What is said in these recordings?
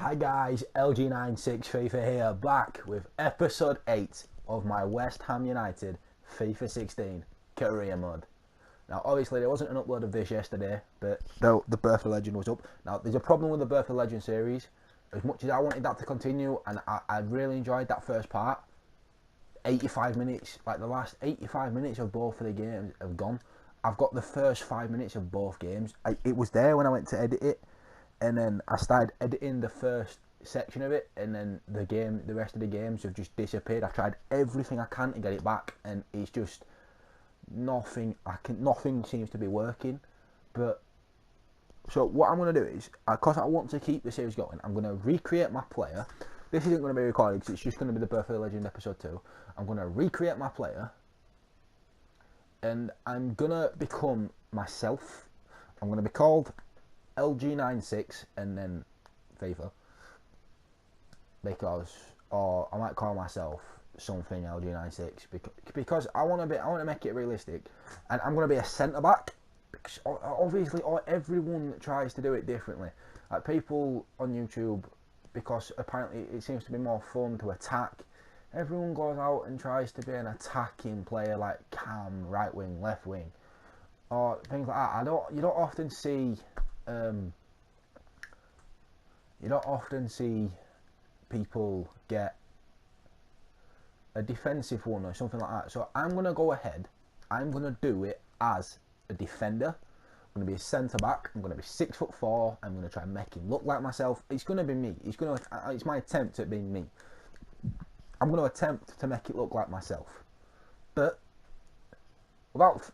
Hi guys, LG96 FIFA here, back with episode 8 of my West Ham United FIFA 16 career mode. Now obviously there wasn't an upload of this yesterday, but the Birth of Legend was up. Now there's a problem with the Birth of Legend series. As much as I wanted that to continue, and I really enjoyed that first part, 85 minutes, like the last 85 minutes of both of the games have gone. I've got the first 5 minutes of both games. It was there when I went to edit it, and then I started editing the first section of it, and then the rest of the games have just disappeared. I've tried everything I can to get it back, and it's just nothing. Nothing seems to be working. But so what I'm gonna do is, because I want to keep the series going, I'm gonna recreate my player. This isn't going to be recorded because it's just going to be the Birth of the Legend episode 2. I'm going to recreate my player, and I'm going to become myself. I'm going to be called LG96 and then FIFA, or I might call myself something LG96 because I want to make it realistic, and I'm going to be a centre back. Because obviously, everyone tries to do it differently. Like people on YouTube, because apparently it seems to be more fun to attack. Everyone goes out and tries to be an attacking player, like cam, right wing, left wing, or things like that. You don't often see people get a defensive one or something like that. So I'm gonna go ahead. I'm gonna do it as a defender. I'm going to be a centre back. I'm going to be 6'4". I'm going to try and make him look like myself. It's going to be me. It's my attempt at being me. I'm going to attempt to make it look like myself. But let's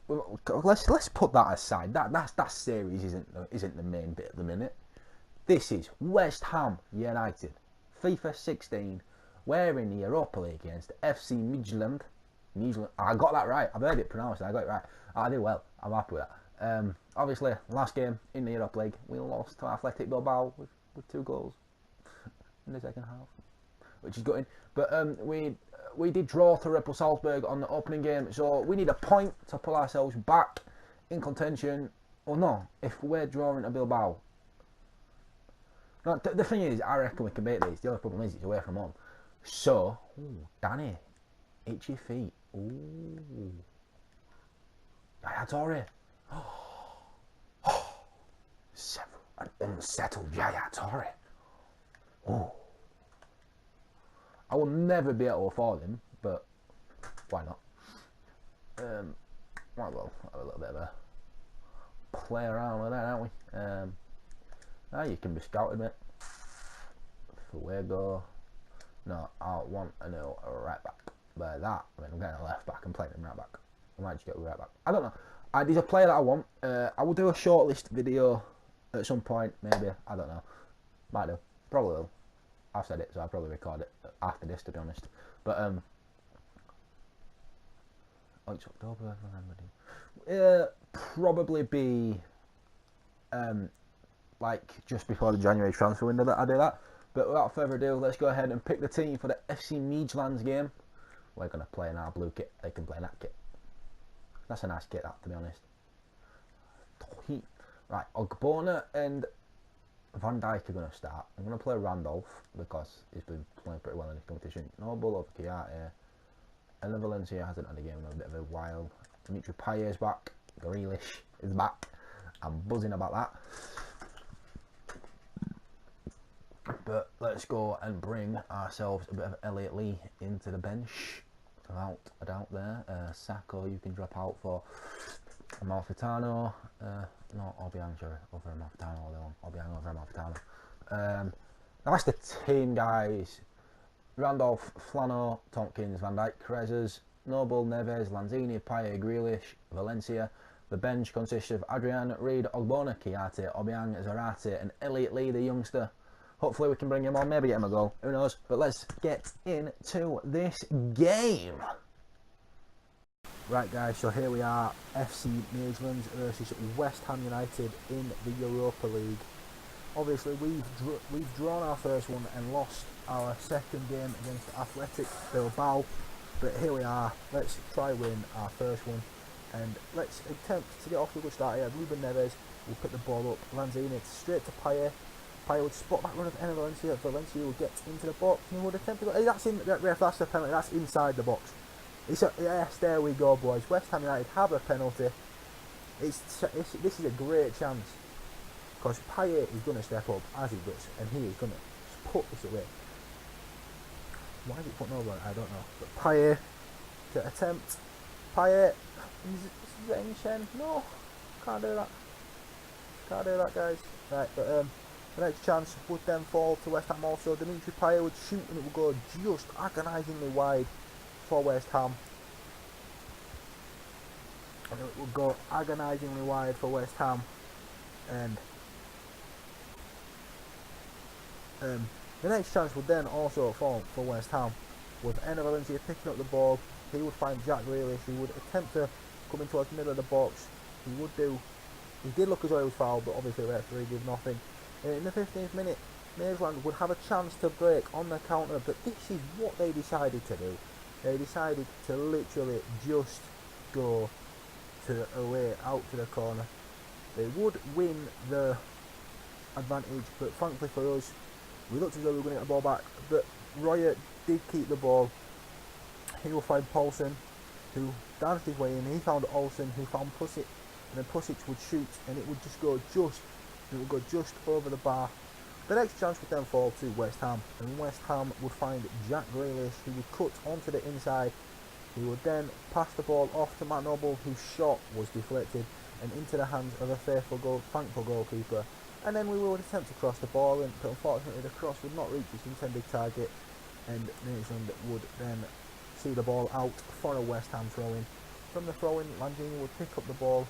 put that aside. That series isn't the main bit at the minute. This is West Ham United, FIFA 16. We're in the Europa League against FC Midtjylland. I got that right. I've heard it pronounced. I got it right. I did well. I'm happy with that. Obviously, last game in the Europa League, we lost to Athletic Bilbao with 2 goals in the second half, which is gutting. But we did draw to Red Bull Salzburg on the opening game, so we need a point to pull ourselves back in contention. Or no, if we're drawing to Bilbao. No, the thing is, I reckon we can beat these. The other problem is it's away from home. So, Danny, itchy feet. Ooh. Yaya Toure. An unsettled Yaya Toure. Oh. I will never be able to afford him, but why not? Might as well have a little bit of a play around with that, aren't we? Now you can be scouted, mate. Fuego. No, I want a new right back. By that, I mean, I'm getting a left back and playing him right back. I might just get a right back. I don't know. There's a player that I want. I will do a shortlist video at some point, maybe. I don't know. Might do. Probably will. I've said it, so I'll probably record it after this, to be honest. But oh, it's October, November. Probably be like just before the January transfer window that I do that. But without further ado, let's go ahead and pick the team for the FC Midtjylland game. We're gonna play in our blue kit. They can play in that kit. That's a nice kit, that, to be honest. Right, Ogbonna and Van Dijk are going to start. I'm going to play Randolph because he's been playing pretty well in this competition. Noble over Chiarte. And then Valencia hasn't had a game in a bit of a while. Dimitri Payet is back. Grealish is back. I'm buzzing about that. But let's go and bring ourselves a bit of Elliot Lee into the bench. Without a doubt there. Sacco, you can drop out for Amalfitano. No, Obiang, sorry, over Amalfitano. Obiang over Amalfitano. That's the team, guys. Randolph, Flano, Tompkins, Van Dijk, Krezes, Noble, Neves, Lanzini, Payet, Grealish, Valencia. The bench consists of Adrian, Reid, Ogbonna, Chiarte, Obiang, Zarate, and Elliot Lee, the youngster. Hopefully we can bring him on, maybe get him a goal, who knows. But let's get into this game. Right guys, so here we are, FC Midtjylland versus West Ham United in the Europa League. Obviously we've drawn our first one and lost our second game against Athletic Bilbao. But here we are, let's try win our first one. And let's attempt to get off to a good start here. Ruben Neves will pick the ball up, Lanzini straight to Payet. Payet would spot that run of Enner Valencia. Valencia would get into the box and he would attempt to go. Hey, that's the penalty. That's inside the box. Yes, there we go, boys. West Ham United have a penalty. This is a great chance because Payet is going to step up as he does, and he is going to put this away. Why is it putting over? I don't know. But Payet to attempt. Payet. Zheng. No, can't do that. Can't do that, guys. Right, but the next chance would then fall to West Ham also. Dimitri Payet would shoot and it would go just agonisingly wide for West Ham. And it would go agonisingly wide for West Ham. And the next chance would then also fall for West Ham. With Enner Valencia picking up the ball, he would find Jack Grealish. He would attempt to come in towards the middle of the box. He did look as though he was fouled, but obviously the referee did nothing. In the 15th minute, Maitland would have a chance to break on the counter, but this is what they decided to do. They decided to literally just go away out to the corner. They would win the advantage, but thankfully for us, we looked as though we were going to get the ball back, but Royer did keep the ball. He will find Paulson, who danced his way in. He found Olsen, who found Pusic, and then Pusic would shoot, and it would go just over the bar. The next chance would then fall to West Ham, and West Ham would find Jack Grealish, who would cut onto the inside. He would then pass the ball off to Matt Noble, whose shot was deflected and into the hands of a thankful goalkeeper. And then we would attempt to cross the ball, but unfortunately the cross would not reach its intended target, and Maitland would then see the ball out for a West Ham throw-in. From the throw-in, Lanzini would pick up the ball.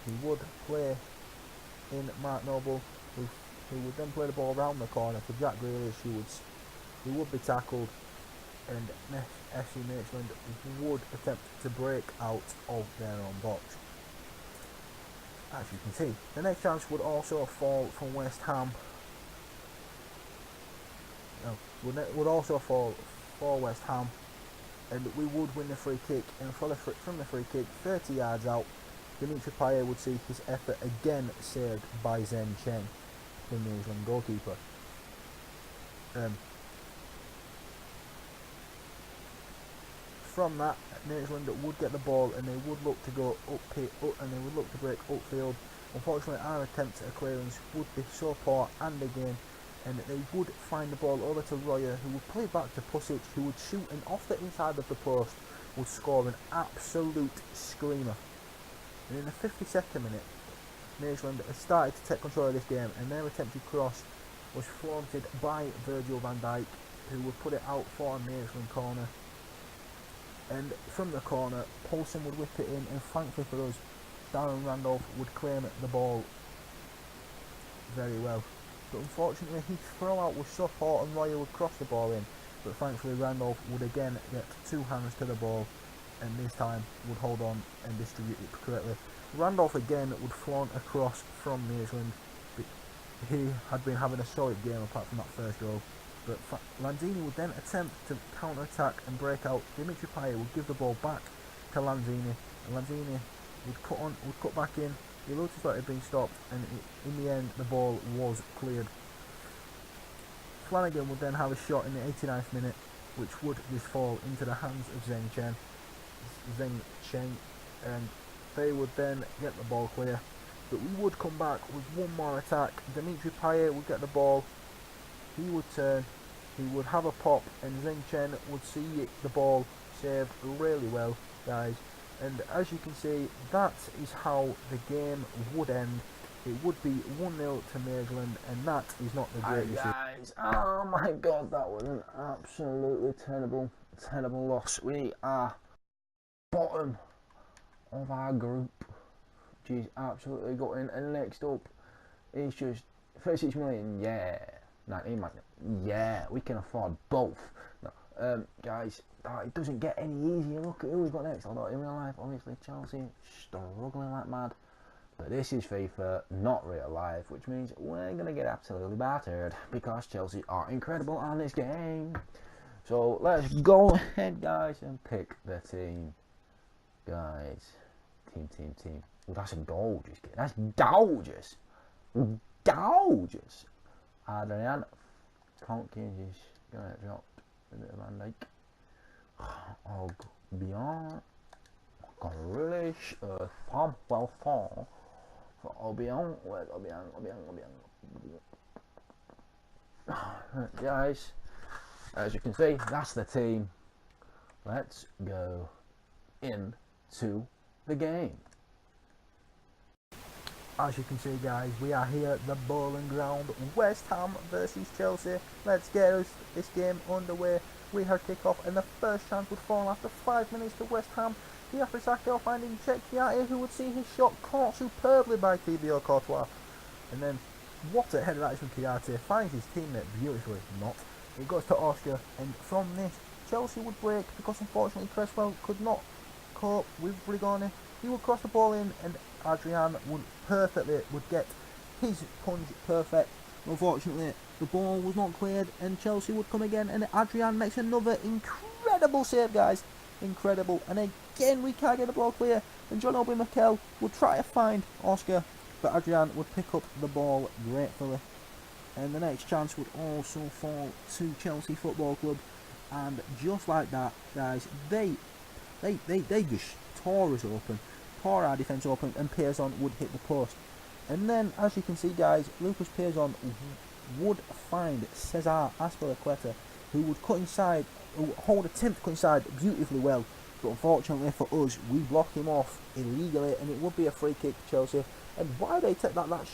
He would play in Mark Noble, who would then play the ball around the corner to Jack Grealish, who would be tackled, and FC Maitland would attempt to break out of their own box. As you can see, the next chance would also fall from West Ham. Would also fall for West Ham, and we would win the free kick. And from the free kick, 30 yards out, Dimitri Payet would see his effort again saved by Zheng Chen, the New Zealand goalkeeper. From that, New Zealand would get the ball and they would look to go and they would look to break upfield. Unfortunately, our attempt at a clearance would be so poor and again, and they would find the ball over to Royer, who would play back to Pusic, who would shoot, and off the inside of the post would score an absolute screamer. And in the 52nd minute, New Zealand has started to take control of this game, and their attempted cross was flaunted by Virgil van Dijk, who would put it out for a New Zealand corner. And from the corner, Paulson would whip it in, and thankfully for us, Darren Randolph would claim the ball very well. But unfortunately, his throw out was so poor and Royer would cross the ball in, but thankfully Randolph would again get two hands to the ball, and this time would hold on and distribute it correctly. Randolph again would flaunt a cross from New Zealand. He had been having a solid game apart from that first goal. But Lanzini would then attempt to counter-attack and break out. Dimitri Payet would give the ball back to Lanzini, and Lanzini would cut back in. He looked as though it had been stopped, and in the end the ball was cleared. Flanagan would then have a shot in the 89th minute, which would just fall into the hands of Zheng Chen, and they would then get the ball clear. But we would come back with one more attack. Dimitri Payet would get the ball. He would turn, he would have a pop, and Zheng Chen would see the ball saved really well, guys. And as you can see, that is how the game would end. It would be 1-0 to Maitland, and that is not the greatest. Guys, oh my god, that was an absolutely terrible loss. We are bottom of our group, which is absolutely gutting. And next up is just 36 million, yeah. 19 million, yeah, we can afford both. No, guys, it doesn't get any easier. Look at who we've got next. Although in real life, obviously Chelsea struggling like mad. But this is FIFA, not real life, which means we're going to get absolutely battered because Chelsea are incredible on this game. So let's go ahead, guys, and pick the team. Guys, team. Oh, that's a gorgeous game. That's gorgeous. Gorgeous. Adrian. Tompkins is going to drop a bit of Van Dijk. Oh, beyond. Grealish. Pump well fall. For Obiang. Where's Obiang? Guys, as you can see, that's the team. Let's go into the game. As you can see, guys, we are here at the Bowling Ground, West Ham versus Chelsea. Let's get this game underway. We have kick-off, and the first chance would fall after 5 minutes to West Ham. Diafra finding Chekiati, who would see his shot caught superbly by Thibaut Courtois. And then, what a header that is from Chiati. Finds his teammate beautifully. Not. It goes to Oscar, and from this, Chelsea would break because unfortunately Cresswell could not cope with Rigoni. He would cross the ball in, and Adrian would get his punch perfect. Unfortunately, the ball was not cleared, and Chelsea would come again, and Adrian makes another incredible save, guys. Incredible. And again, we can't get the ball clear, and John Obi Mikel would try to find Oscar, but Adrian would pick up the ball gratefully. And the next chance would also fall to Chelsea Football Club, and just like that, guys, they just tore us open, tore our defence open, and Pearson would hit the post. And then, as you can see, guys, Lucas Pearson would find Cesar Azpilicueta, who would cut inside, attempt to cut inside beautifully well, but unfortunately for us, we blocked him off illegally, and it would be a free kick to Chelsea. And why they take that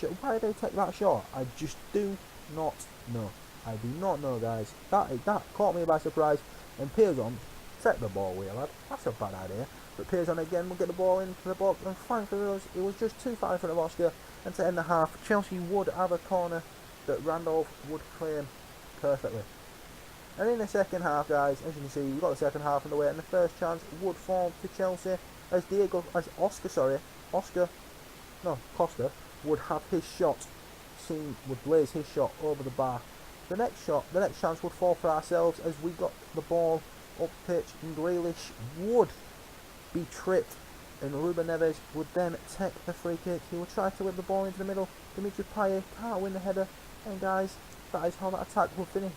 shot, I just do not know. I do not know, guys. That caught me by surprise. And Pearson, take the ball away, lad. That's a bad idea. But Pearson again will get the ball into the box, and thankfully for us, it was just too far in front of Oscar. And to end the half, Chelsea would have a corner that Randolph would claim perfectly. And in the second half, guys, as you can see, we've got the second half on the way, and the first chance would fall to Chelsea as Costa would have his shot, would blaze his shot over the bar. The next chance would fall for ourselves as we got the ball up pitch, and Grealish would be tripped, and Ruben Neves would then take the free kick. He would try to whip the ball into the middle. Dimitri Payet can't win the header, and guys, that is how that attack will finish.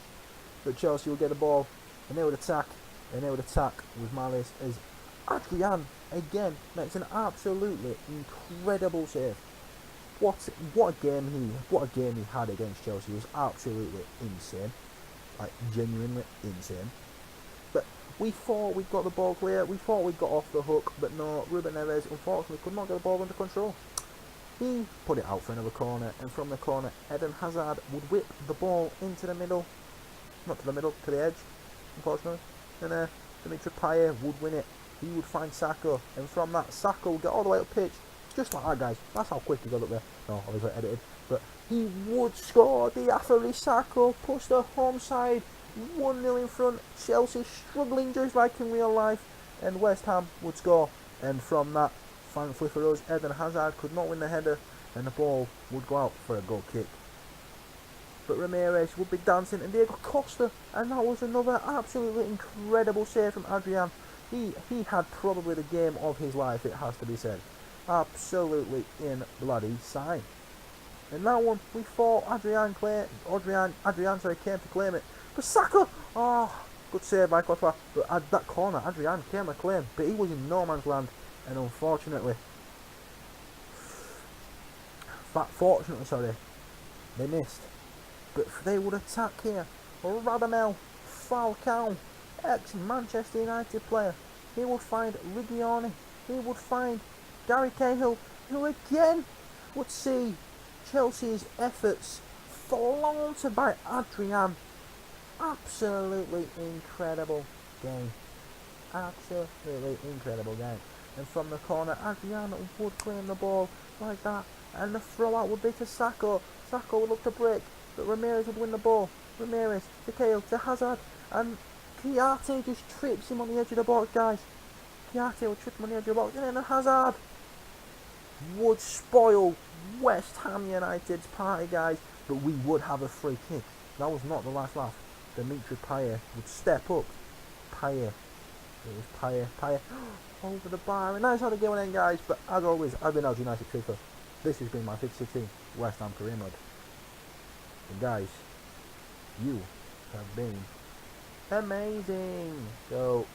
But Chelsea will get the ball, and they would attack with malice as Adrian again makes an absolutely incredible save. What a game he had against Chelsea. It was absolutely insane, like genuinely insane. But we thought we got the ball clear, we thought we got off the hook, but no, Ruben Neves unfortunately could not get the ball under control. He put it out for another corner, and from the corner, Eden Hazard would whip the ball into the middle. Not to the middle, to the edge, unfortunately. And Dimitri Payet would win it. He would find Sacco, and from that, Sacco would get all the way up pitch, just like that, guys. That's how quick he got up there. No, obviously edited. But he would score. The Afari Sacco puts the home side 1-0 in front. Chelsea struggling just like in real life, and West Ham would score. And from that, thankfully for us, Eden Hazard could not win the header, and the ball would go out for a goal kick. But Ramirez would be dancing, and Diego Costa, and that was another absolutely incredible save from Adrian. He had probably the game of his life, it has to be said. Absolutely in bloody sign. And that one, we thought Adrian came to claim it. But Saka, good save by Courtois. But at that corner, Adrian came to claim, but he was in no man's land, and unfortunately, they missed. But they would attack here. Radamel Falcao, ex-Manchester United player. He would find Rigoni. He would find Gary Cahill, who again would see Chelsea's efforts flaunted by Adrian. Absolutely incredible game. Absolutely incredible game. And from the corner, Adrian would claim the ball like that. And the throw out would be to Sacco. Sacco would look to break, but Ramirez would win the ball. Ramirez to Cahill to Hazard, and Chiarte just trips him on the edge of the box, guys. Chiarte would trip him on the edge of the box, and then Hazard would spoil West Ham United's party, guys. But we would have a free kick. That was not the last laugh. Dimitri Payet would step up. It was Payet over the bar, and that's how the game will end, guys. But as always, I've been LG United Fifa. This has been my 5016 West Ham career mode. And guys, you have been amazing. So